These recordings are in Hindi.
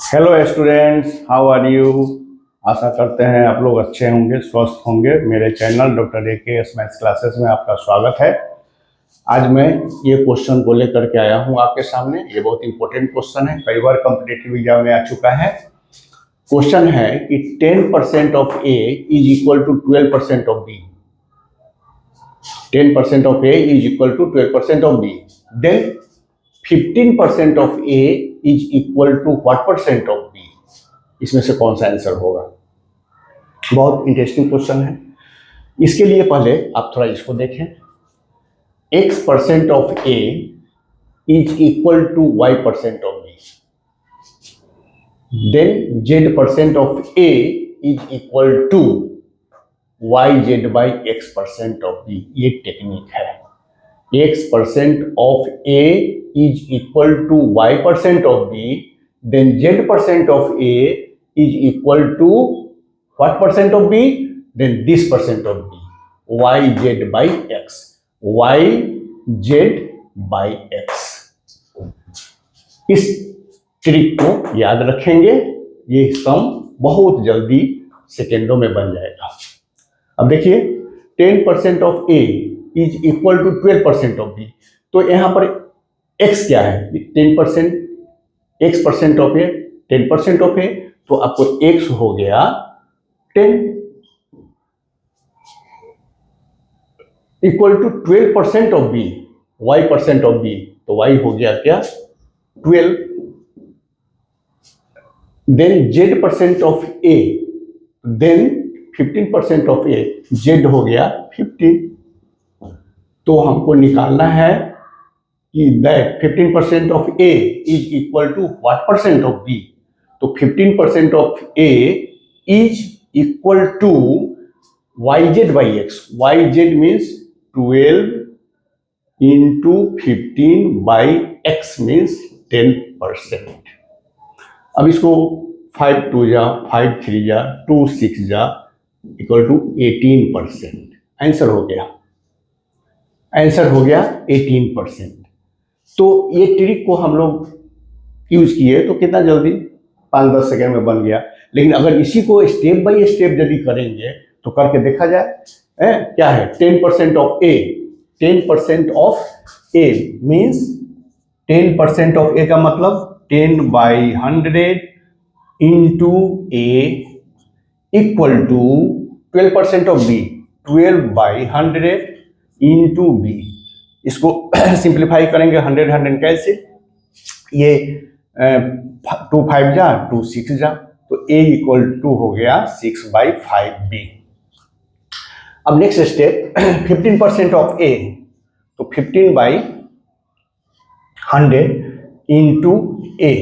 Hello students, how are you. आशा करते हैं आप लोग अच्छे होंगे, स्वस्थ होंगे। मेरे channel doctor AKS maths classes में आपका स्वागत है। आज मैं ये क्वेश्चन को लेकर के आया हूँ आपके सामने। ये बहुत इंपॉर्टेंट क्वेश्चन है, कई बार कॉम्पिटिटिव एग्जाम में आ चुका है। क्वेश्चन है कि 10% of A is equal to 12% of B। 10% of A is equal to 12% of B। Then 15% of A is equal to what percent of B। इसमें से कौन सा आंसर होगा। बहुत इंटरेस्टिंग क्वेश्चन है। इसके लिए पहले आप थोड़ा इसको देखें। X% of A is equal to Y percent of B। Then Z% of A is equal to YZ by X% of B। ये टेक्निक है। X% of A is equal to Y% of B, then Z% of A is equal to what percent of B? Then this percent of B. YZ by X. YZ by X. इस ट्रिक को याद रखेंगे, ये सम बहुत जल्दी सेकेंडों में बन जाएगा। अब देखिए 10% of A is equal to 12% of B। तो यहाँ पर x क्या है? 10% x% of A, 10% of A, तो आपको x हो गया 10 equal to 12% of B, y% of B, तो y हो गया क्या? 12। Then z% of A, then 15% of A, z हो गया 15। तो हमको निकालना है कि that 15% of A is equal to what percent of B। तो 15% of A is equal to YZ by X। YZ means 12 into 15 by X means 10%। अब इसको 5 2 जा, 5 3 जा, 2 6 जा, इक्वल टू 18%। आंसर हो गया, आंसर हो गया 18%। तो ये ट्रिक को हम लोग यूज किए तो कितना जल्दी 5-10 सेकेंड में बन गया। लेकिन अगर इसी को स्टेप बाय स्टेप यदि करेंगे तो करके देखा जाए। क्या है 10% of A? 10% of A means 10% of A का मतलब 10 by 100 into A equal to 12% of B, 12 by 100 into B। इसको सिंप्लीफाई करेंगे, 100 कैंसिल, ये 2 5 जा, 2 6 जा, तो A इक्वल टू हो गया 6 बाई 5B। अब नेक्स्ट स्टेप 15% ऑफ A, तो 15 by 100 into A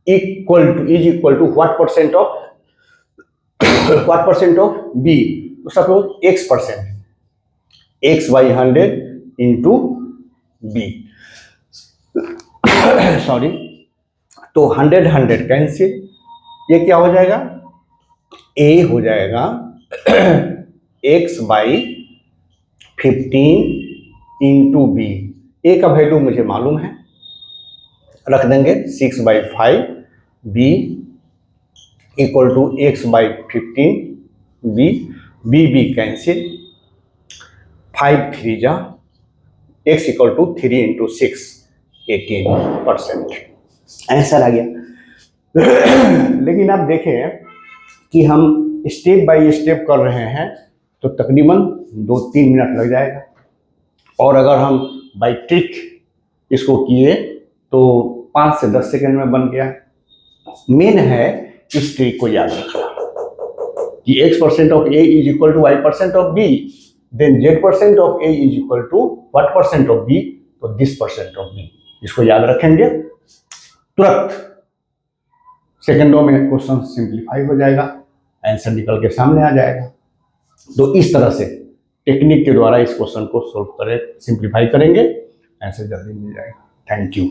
equal to is equal to what percent of B। तो suppose X%, X by 100 into B, sorry, तो 100 कैंसिल, ये क्या हो जाएगा? A हो जाएगा X by 15 into B। A का वैल्यू मुझे मालूम है, रख देंगे 6 by 5, B equal to X by 15 B cancel, 5 3 जा, X equal to 3 into 6, 18%। Answer आ गया। लेकिन आप देखें कि हम स्टेप बाय स्टेप कर रहे हैं तो तकरीबन 2-3 मिनट लग जाएगा, और अगर हम बाय ट्रिक इसको किए तो 5 से 10 सेकंड में बन गया। मेन है इस ट्रिक को याद रखना कि X% of A is equal to Y% of B, then Z% of A is equal to what percent of B, तो दिस परसेंट ऑफ B। इसको याद रखेंगे, तुरंत सेकंडों में क्वेश्चन सिंप्लीफाई हो जाएगा, आंसर निकल के सामने आ जाएगा। तो इस तरह से टेक्निक के द्वारा इस क्वेश्चन को सोल्व करें, सिंप्लीफाई करेंगे, आंसर जल्दी मिल जाएगा। Thank you.